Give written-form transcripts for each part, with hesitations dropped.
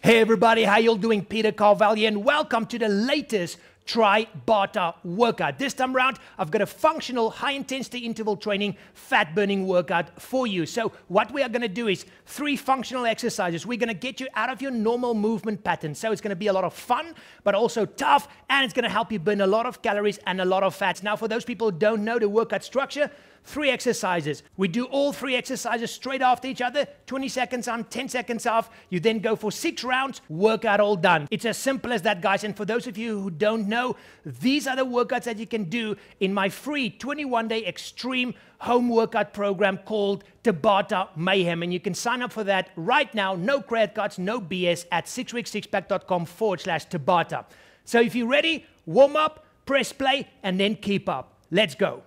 Hey everybody, how y'all doing? Peter Carvell here, and welcome to the latest Tri-Bata workout. This time around, I've got a functional high-intensity interval training fat-burning workout for you. So what we are going to do is 3 functional exercises. We're going to get you out of your normal movement pattern. So it's going to be a lot of fun, but also tough, and it's going to help you burn a lot of calories and a lot of fats. Now, for those people who don't know the workout structure, 3 exercises. We do all 3 exercises straight after each other, 20 seconds on, 10 seconds off. You then go for 6 rounds, workout all done. It's as simple as that, guys. And for those of you who don't know, these are the workouts that you can do in my free 21-day extreme home workout program called Tabata Mayhem. And you can sign up for that right now, no credit cards, no BS, at sixpackfactory.com/Tabata. So if you're ready, warm up, press play, and then keep up. Let's go.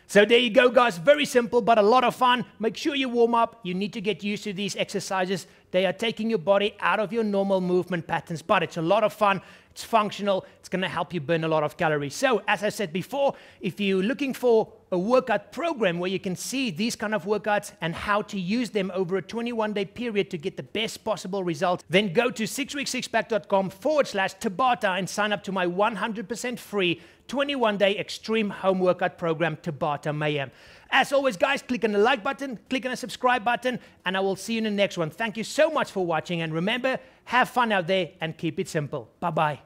So there you go, guys. Very simple, but a lot of fun. Make sure you warm up. You need to get used to these exercises. They are taking your body out of your normal movement patterns, but it's a lot of fun. It's functional. It's going to help you burn a lot of calories. So as I said before, if you're looking for a workout program where you can see these kind of workouts and how to use them over a 21-day period to get the best possible result, then go to sixpackfactory.com/Tabata and sign up to my 100% free 21-day extreme home workout program, Tabata Mayhem. As always, guys, click on the like button, click on the subscribe button, and I will see you in the next one. Thank you so much for watching, and remember, have fun out there and keep it simple. Bye-bye.